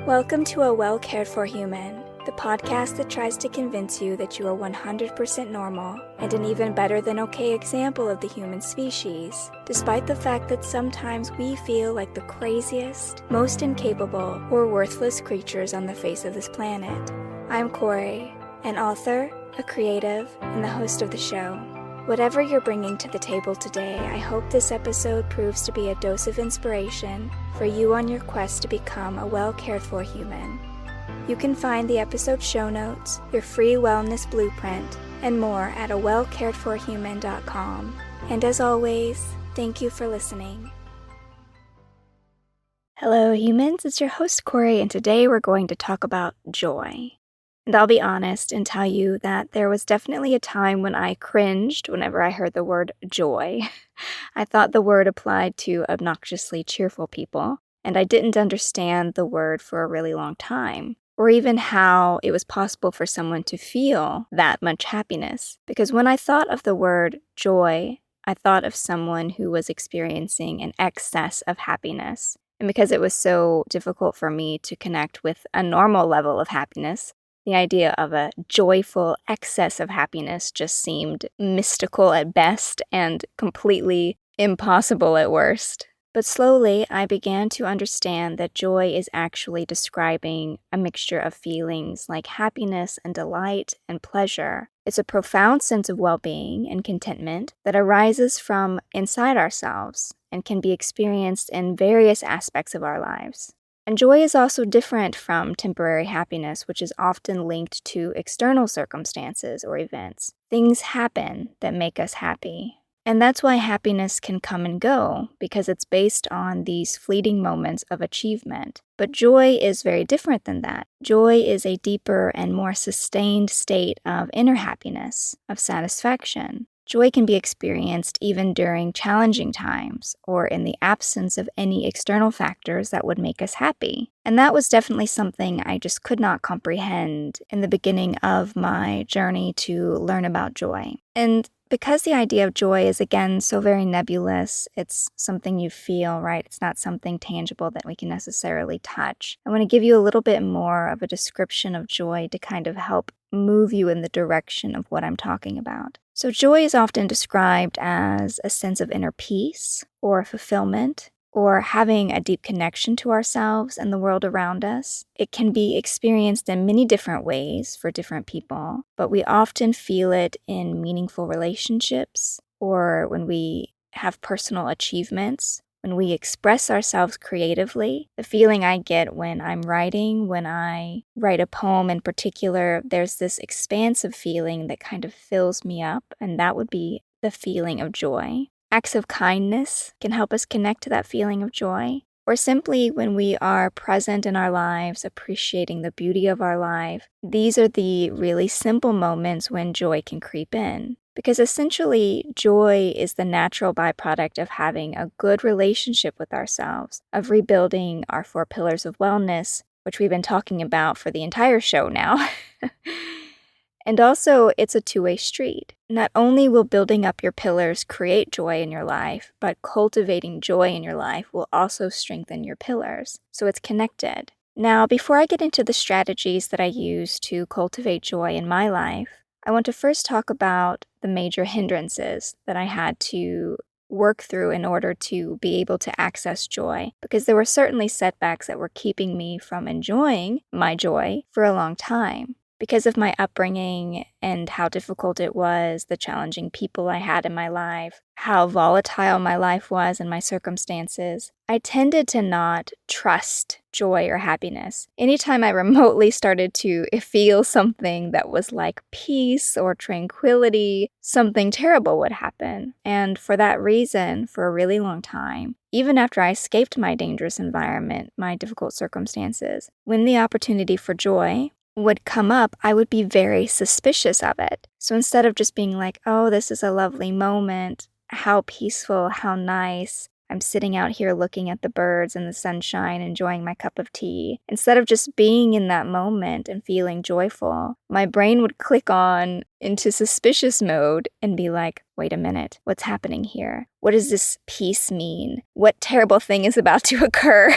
Welcome to A Well Cared For Human, the podcast that tries to convince you that you are 100% normal and an even better than okay example of the human species, despite the fact that sometimes we feel like the craziest, most incapable, or worthless creatures on the face of this planet. I'm Kory, an author, a creative, and the host of the show. Whatever you're bringing to the table today, I hope this episode proves to be a dose of inspiration for you on your quest to become a well-cared-for human. You can find the episode show notes, your free wellness blueprint, and more at awellcaredforhuman.com. And as always, thank you for listening. Hello humans, it's your host Kory, and today we're going to talk about joy. And I'll be honest and tell you that there was definitely a time when I cringed whenever I heard the word joy. I thought the word applied to obnoxiously cheerful people, and I didn't understand the word for a really long time, or even how it was possible for someone to feel that much happiness. Because when I thought of the word joy, I thought of someone who was experiencing an excess of happiness. And because it was so difficult for me to connect with a normal level of happiness, the idea of a joyful excess of happiness just seemed mystical at best and completely impossible at worst. But slowly, I began to understand that joy is actually describing a mixture of feelings like happiness and delight and pleasure. It's a profound sense of well-being and contentment that arises from inside ourselves and can be experienced in various aspects of our lives. And joy is also different from temporary happiness, which is often linked to external circumstances or events. Things happen that make us happy. And that's why happiness can come and go, because it's based on these fleeting moments of achievement. But joy is very different than that. Joy is a deeper and more sustained state of inner happiness, of satisfaction. Joy can be experienced even during challenging times or in the absence of any external factors that would make us happy. And that was definitely something I just could not comprehend in the beginning of my journey to learn about joy. And because the idea of joy is, again, so very nebulous, it's something you feel, right? It's not something tangible that we can necessarily touch. I want to give you a little bit more of a description of joy to kind of help move you in the direction of what I'm talking about. So joy is often described as a sense of inner peace or fulfillment, or having a deep connection to ourselves and the world around us. It can be experienced in many different ways for different people, but we often feel it in meaningful relationships, or when we have personal achievements, when we express ourselves creatively. The feeling I get when I'm writing, when I write a poem in particular, there's this expansive feeling that kind of fills me up, and that would be the feeling of joy. Acts of kindness can help us connect to that feeling of joy, or simply when we are present in our lives, appreciating the beauty of our life. These are the really simple moments when joy can creep in, because essentially joy is the natural byproduct of having a good relationship with ourselves, of rebuilding our 4 pillars of wellness, which we've been talking about for the entire show now. And also, it's a two-way street. Not only will building up your pillars create joy in your life, but cultivating joy in your life will also strengthen your pillars. So it's connected. Now, before I get into the strategies that I use to cultivate joy in my life, I want to first talk about the major hindrances that I had to work through in order to be able to access joy, because there were certainly setbacks that were keeping me from enjoying my joy for a long time. Because of my upbringing and how difficult it was, the challenging people I had in my life, how volatile my life was and my circumstances, I tended to not trust joy or happiness. Anytime I remotely started to feel something that was like peace or tranquility, something terrible would happen. And for that reason, for a really long time, even after I escaped my dangerous environment, my difficult circumstances, when the opportunity for joy would come up, I would be very suspicious of it. So instead of just being like, oh, this is a lovely moment, how peaceful, how nice, I'm sitting out here looking at the birds and the sunshine, enjoying my cup of tea. Instead of just being in that moment and feeling joyful, my brain would click on into suspicious mode and be like, wait a minute, what's happening here? What does this peace mean? What terrible thing is about to occur?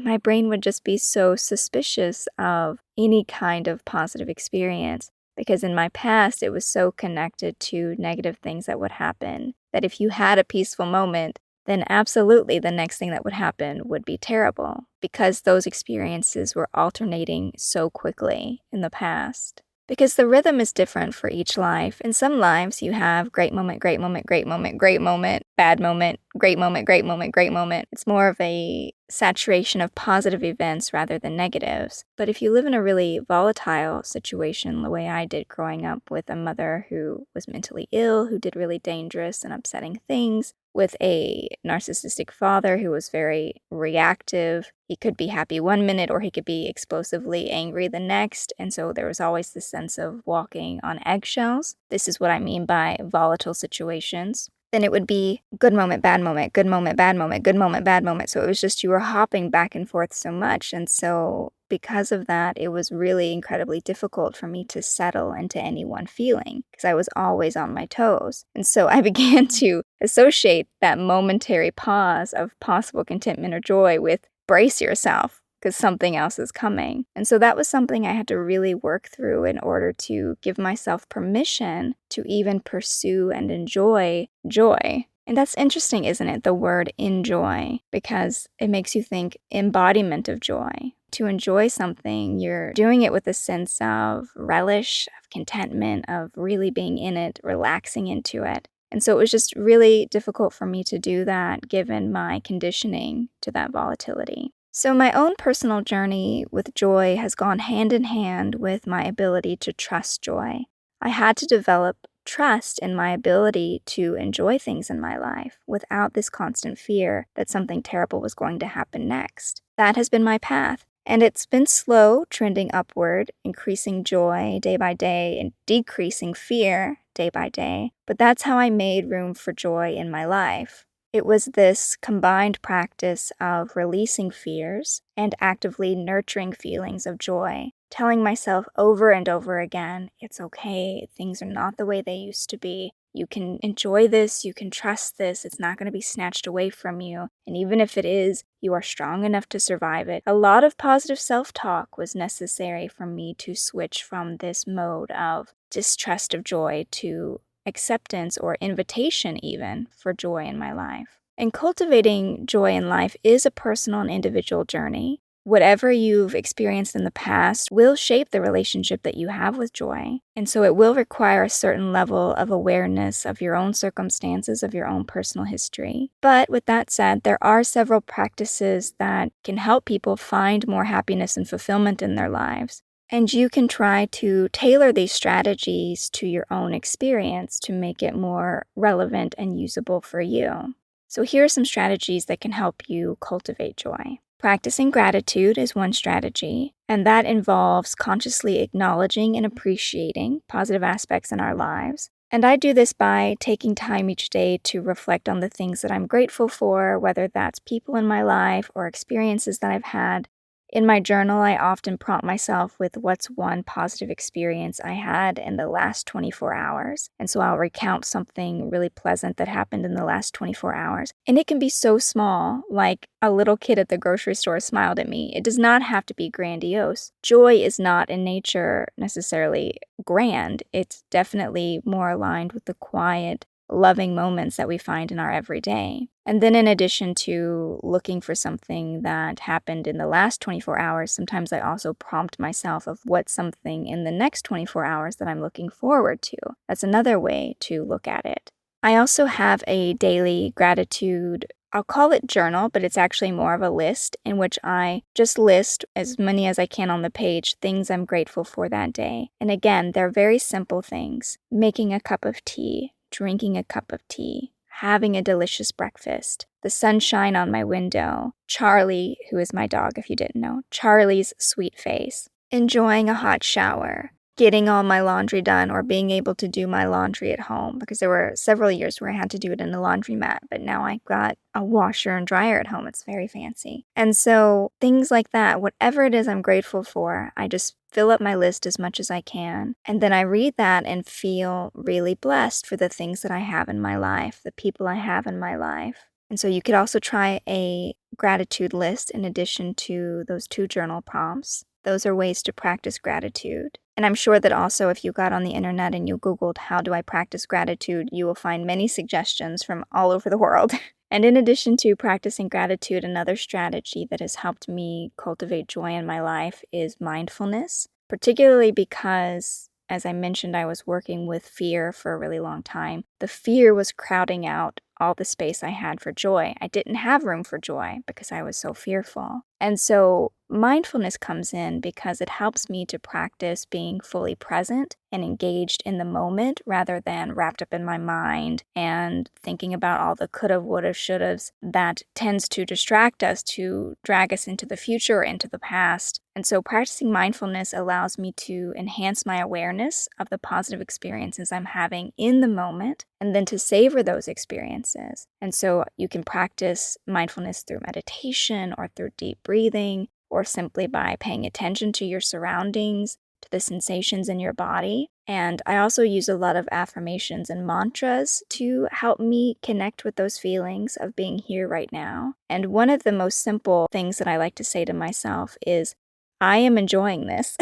my brain would just be so suspicious of any kind of positive experience because in my past, it was so connected to negative things that would happen that if you had a peaceful moment, then absolutely the next thing that would happen would be terrible because those experiences were alternating so quickly in the past. Because the rhythm is different for each life. In some lives, you have great moment, great moment, great moment, great moment, bad moment, great moment, great moment, great moment. It's more of a saturation of positive events rather than negatives. But if you live in a really volatile situation, the way I did growing up with a mother who was mentally ill, who did really dangerous and upsetting things, with a narcissistic father who was very reactive. He could be happy one minute or he could be explosively angry the next. And so there was always this sense of walking on eggshells. This is what I mean by volatile situations. Then it would be good moment, bad moment, good moment, bad moment, good moment, bad moment. So it was just you were hopping back and forth so much. And so because of that, it was really incredibly difficult for me to settle into any one feeling because I was always on my toes. And so I began to associate that momentary pause of possible contentment or joy with brace yourself because something else is coming. And so that was something I had to really work through in order to give myself permission to even pursue and enjoy joy. And that's interesting, isn't it? The word enjoy, because it makes you think embodiment of joy. To enjoy something, you're doing it with a sense of relish, of contentment, of really being in it, relaxing into it. And so it was just really difficult for me to do that given my conditioning to that volatility. So my own personal journey with joy has gone hand in hand with my ability to trust joy. I had to develop trust in my ability to enjoy things in my life without this constant fear that something terrible was going to happen next. That has been my path. And it's been slow, trending upward, increasing joy day by day and decreasing fear day by day. But that's how I made room for joy in my life. It was this combined practice of releasing fears and actively nurturing feelings of joy, telling myself over and over again, it's okay, things are not the way they used to be. You can enjoy this, you can trust this, it's not going to be snatched away from you. And even if it is, you are strong enough to survive it. A lot of positive self-talk was necessary for me to switch from this mode of distrust of joy to acceptance or invitation even for joy in my life. And cultivating joy in life is a personal and individual journey. Whatever you've experienced in the past will shape the relationship that you have with joy. And so it will require a certain level of awareness of your own circumstances, of your own personal history. But with that said, there are several practices that can help people find more happiness and fulfillment in their lives. And you can try to tailor these strategies to your own experience to make it more relevant and usable for you. So here are some strategies that can help you cultivate joy. Practicing gratitude is one strategy, and that involves consciously acknowledging and appreciating positive aspects in our lives. And I do this by taking time each day to reflect on the things that I'm grateful for, whether that's people in my life or experiences that I've had. In my journal, I often prompt myself with what's one positive experience I had in the last 24 hours. And so I'll recount something really pleasant that happened in the last 24 hours. And it can be so small, like a little kid at the grocery store smiled at me. It does not have to be grandiose. Joy is not in nature necessarily grand. It's definitely more aligned with the quiet, loving moments that we find in our everyday. And then in addition to looking for something that happened in the last 24 hours, sometimes I also prompt myself of what's something in the next 24 hours that I'm looking forward to. That's another way to look at it. I also have a daily gratitude, I'll call it journal, but it's actually more of a list in which I just list as many as I can on the page, things I'm grateful for that day. And again, they're very simple things. Making a cup of tea, drinking a cup of tea, having a delicious breakfast, the sunshine on my window, Charlie, who is my dog if you didn't know, Charlie's sweet face, enjoying a hot shower, getting all my laundry done or being able to do my laundry at home, because there were several years where I had to do it in a laundromat, but now I got a washer and dryer at home. It's very fancy. And so things like that, whatever it is I'm grateful for, I just fill up my list as much as I can. And then I read that and feel really blessed for the things that I have in my life, the people I have in my life. And so you could also try a gratitude list in addition to those 2 journal prompts. Those are ways to practice gratitude. And I'm sure that also if you got on the internet and you Googled, "How do I practice gratitude?" you will find many suggestions from all over the world. And in addition to practicing gratitude, another strategy that has helped me cultivate joy in my life is mindfulness, particularly because, as I mentioned, I was working with fear for a really long time. The fear was crowding out all the space I had for joy. I didn't have room for joy because I was so fearful. And so mindfulness comes in because it helps me to practice being fully present and engaged in the moment rather than wrapped up in my mind and thinking about all the coulda, woulda, shouldas that tends to distract us, to drag us into the future or into the past. And so practicing mindfulness allows me to enhance my awareness of the positive experiences I'm having in the moment and then to savor those experiences. And so you can practice mindfulness through meditation or through deep breathing or simply by paying attention to your surroundings, to the sensations in your body. And I also use a lot of affirmations and mantras to help me connect with those feelings of being here right now. And one of the most simple things that I like to say to myself is, "I am enjoying this."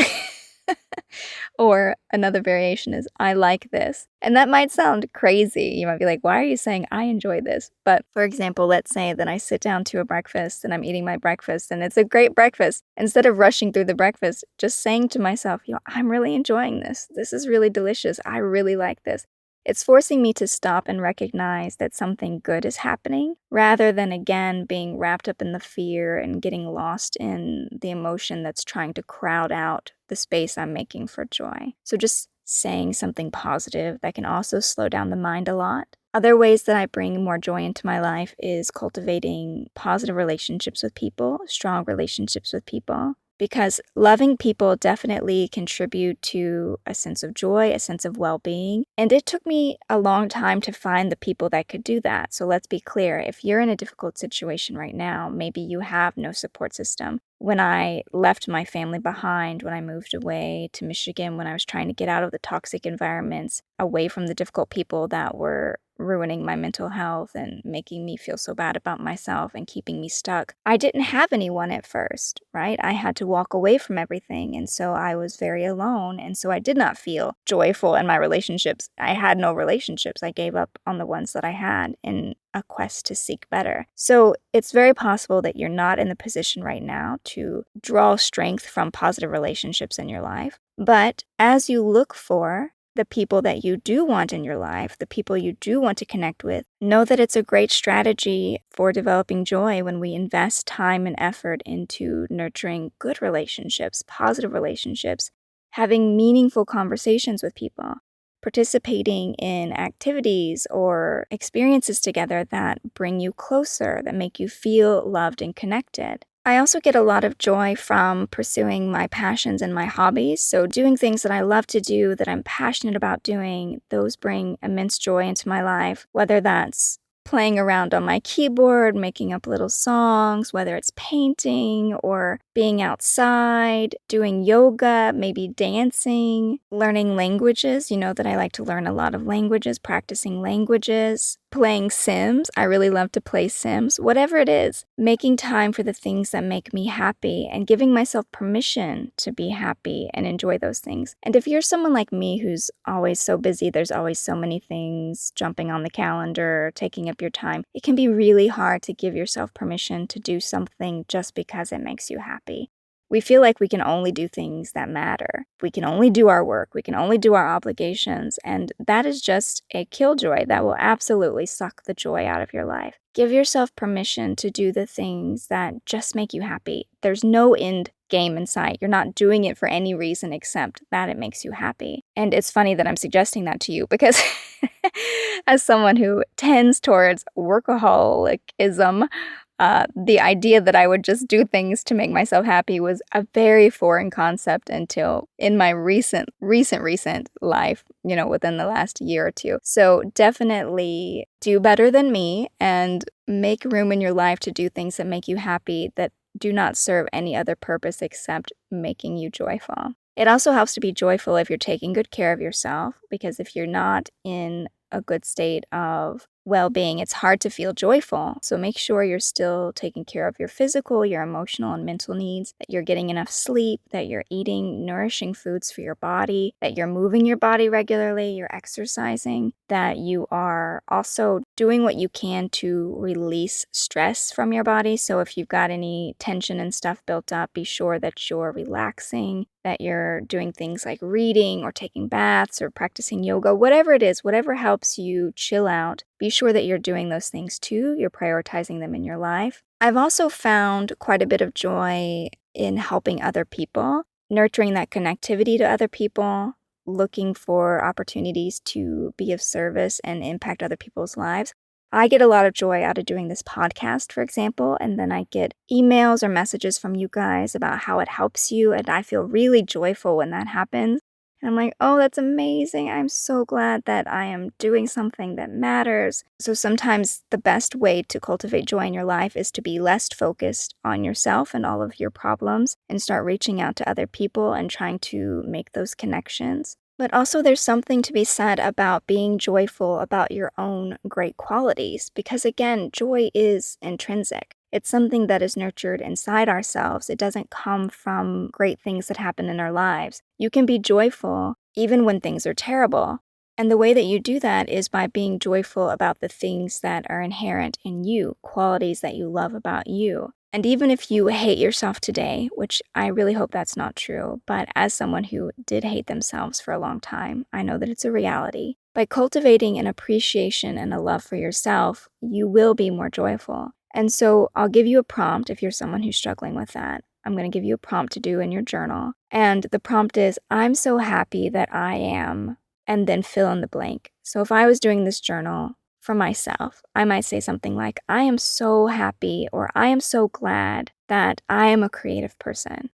Or another variation is, "I like this." And that might sound crazy. You might be like, "Why are you saying I enjoy this?" But for example, let's say that I sit down to a breakfast and I'm eating my breakfast and it's a great breakfast. Instead of rushing through the breakfast, just saying to myself, "I'm really enjoying this. This is really delicious. I really like this." It's forcing me to stop and recognize that something good is happening rather than, again, being wrapped up in the fear and getting lost in the emotion that's trying to crowd out the space I'm making for joy. So just saying something positive that can also slow down the mind a lot. Other ways that I bring more joy into my life is cultivating positive relationships with people, strong relationships with people. Because loving people definitely contribute to a sense of joy, a sense of well-being. And it took me a long time to find the people that could do that. So let's be clear, if you're in a difficult situation right now, maybe you have no support system. When I left my family behind, when I moved away to Michigan, when I was trying to get out of the toxic environments, away from the difficult people that were ruining my mental health and making me feel so bad about myself and keeping me stuck, I didn't have anyone at first, right? I had to walk away from everything, and so I was very alone, and so I did not feel joyful in my relationships. I had no relationships. I gave up on the ones that I had in a quest to seek better. So it's very possible that you're not in the position right now to draw strength from positive relationships in your life. But as you look for the people that you do want in your life, the people you do want to connect with, know that it's a great strategy for developing joy when we invest time and effort into nurturing good relationships, positive relationships, having meaningful conversations with people, participating in activities or experiences together that bring you closer, that make you feel loved and connected. I also get a lot of joy from pursuing my passions and my hobbies. So doing things that I love to do, that I'm passionate about doing, those bring immense joy into my life, whether that's playing around on my keyboard, making up little songs, whether it's painting or being outside, doing yoga, maybe dancing, learning languages. You know that I like to learn a lot of languages, practicing languages, playing Sims. I really love to play Sims. Whatever it is, making time for the things that make me happy and giving myself permission to be happy and enjoy those things. And if you're someone like me who's always so busy, there's always so many things jumping on the calendar, taking up your time, it can be really hard to give yourself permission to do something just because it makes you happy. We feel like we can only do things that matter. We can only do our work. We can only do our obligations. And that is just a killjoy that will absolutely suck the joy out of your life. Give yourself permission to do the things that just make you happy. There's no end game in sight. You're not doing it for any reason except that it makes you happy. And it's funny that I'm suggesting that to you because as someone who tends towards workaholicism, the idea that I would just do things to make myself happy was a very foreign concept until in my recent life, within the last year or two. So definitely do better than me and make room in your life to do things that make you happy, that do not serve any other purpose except making you joyful. It also helps to be joyful if you're taking good care of yourself, because if you're not in a good state of well-being, it's hard to feel joyful. So make sure you're still taking care of your physical, your emotional, and mental needs, that you're getting enough sleep, that you're eating nourishing foods for your body, that you're moving your body regularly, you're exercising, that you are also doing what you can to release stress from your body. So if you've got any tension and stuff built up, be sure that you're relaxing, that you're doing things like reading or taking baths or practicing yoga, whatever it is, whatever helps you chill out. Be sure that you're doing those things too. You're prioritizing them in your life. I've also found quite a bit of joy in helping other people, nurturing that connectivity to other people, looking for opportunities to be of service and impact other people's lives. I get a lot of joy out of doing this podcast, for example, and then I get emails or messages from you guys about how it helps you, and I feel really joyful when that happens. And I'm like, oh, that's amazing. I'm so glad that I am doing something that matters. So sometimes the best way to cultivate joy in your life is to be less focused on yourself and all of your problems and start reaching out to other people and trying to make those connections. But also there's something to be said about being joyful about your own great qualities, because again, joy is intrinsic. It's something that is nurtured inside ourselves. It doesn't come from great things that happen in our lives. You can be joyful even when things are terrible. And the way that you do that is by being joyful about the things that are inherent in you, qualities that you love about you. And even if you hate yourself today, which I really hope that's not true, but as someone who did hate themselves for a long time, I know that it's a reality. By cultivating an appreciation and a love for yourself, you will be more joyful. And so I'll give you a prompt if you're someone who's struggling with that. I'm going to give you a prompt to do in your journal. And the prompt is, I'm so happy that I am, and then fill in the blank. So if I was doing this journal for myself, I might say something like, I am so happy, or I am so glad that I am a creative person.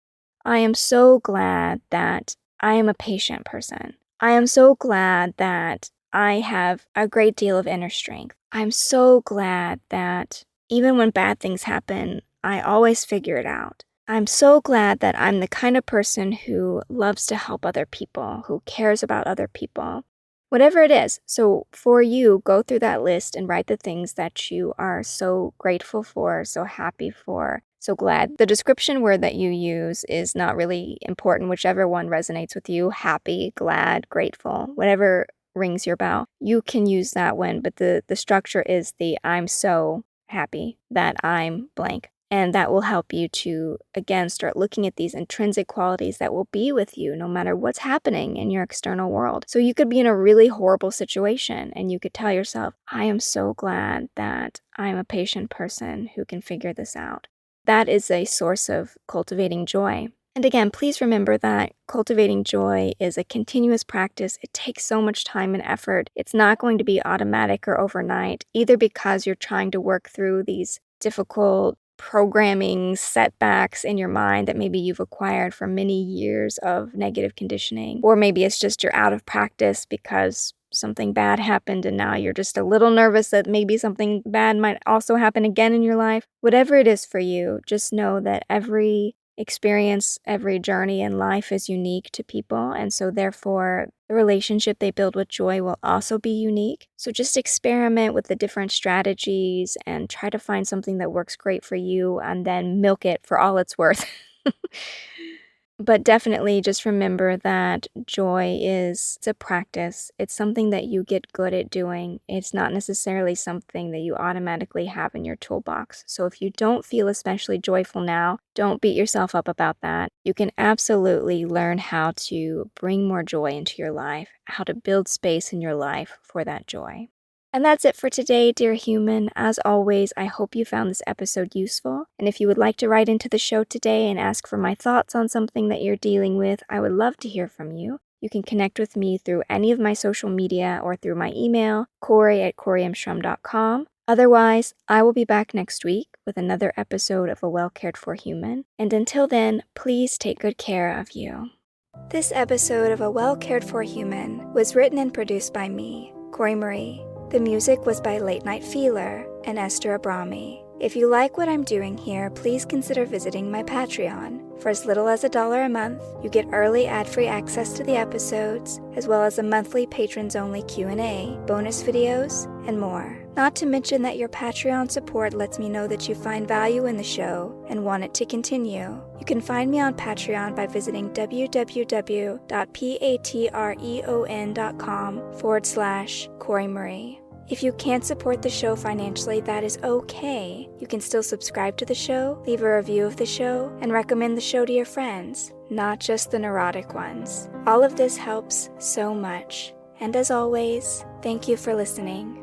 I am so glad that I am a patient person. I am so glad that I have a great deal of inner strength. I'm so glad that even when bad things happen, I always figure it out. I'm so glad that I'm the kind of person who loves to help other people, who cares about other people. Whatever it is. So for you, go through that list and write the things that you are so grateful for, so happy for, so glad. The description word that you use is not really important, whichever one resonates with you. Happy, glad, grateful, whatever rings your bell. You can use that one, but the structure is the I'm so happy that I'm blank. And that will help you to, again, start looking at these intrinsic qualities that will be with you no matter what's happening in your external world. So you could be in a really horrible situation and you could tell yourself, I am so glad that I'm a patient person who can figure this out. That is a source of cultivating joy. And again, please remember that cultivating joy is a continuous practice. It takes so much time and effort. It's not going to be automatic or overnight, either because you're trying to work through these difficult programming setbacks in your mind that maybe you've acquired from many years of negative conditioning, or maybe it's just you're out of practice because something bad happened and now you're just a little nervous that maybe something bad might also happen again in your life. Whatever it is for you, just know that every experience, every journey in life is unique to people, and so therefore the relationship they build with joy will also be unique. So just experiment with the different strategies and try to find something that works great for you and then milk it for all it's worth. But definitely just remember that joy is a practice. It's something that you get good at doing. It's not necessarily something that you automatically have in your toolbox. So if you don't feel especially joyful now, don't beat yourself up about that. You can absolutely learn how to bring more joy into your life, how to build space in your life for that joy. And that's it for today, dear human. As always, I hope you found this episode useful. And if you would like to write into the show today and ask for my thoughts on something that you're dealing with, I would love to hear from you. You can connect with me through any of my social media or through my email, Kory@KoryMstrom.com. Otherwise, I will be back next week with another episode of A Well Cared For Human. And until then, please take good care of you. This episode of A Well Cared For Human was written and produced by me, Kory Marie. The music was by Late Night Feeler and Esther Abrami. If you like what I'm doing here, please consider visiting my Patreon. For as little as $1 a month, you get early ad-free access to the episodes, as well as a monthly patrons-only Q&A, bonus videos, and more. Not to mention that your Patreon support lets me know that you find value in the show and want it to continue. You can find me on Patreon by visiting www.patreon.com/Kory Marie. If you can't support the show financially, that is okay. You can still subscribe to the show, leave a review of the show, and recommend the show to your friends, not just the neurotic ones. All of this helps so much. And as always, thank you for listening.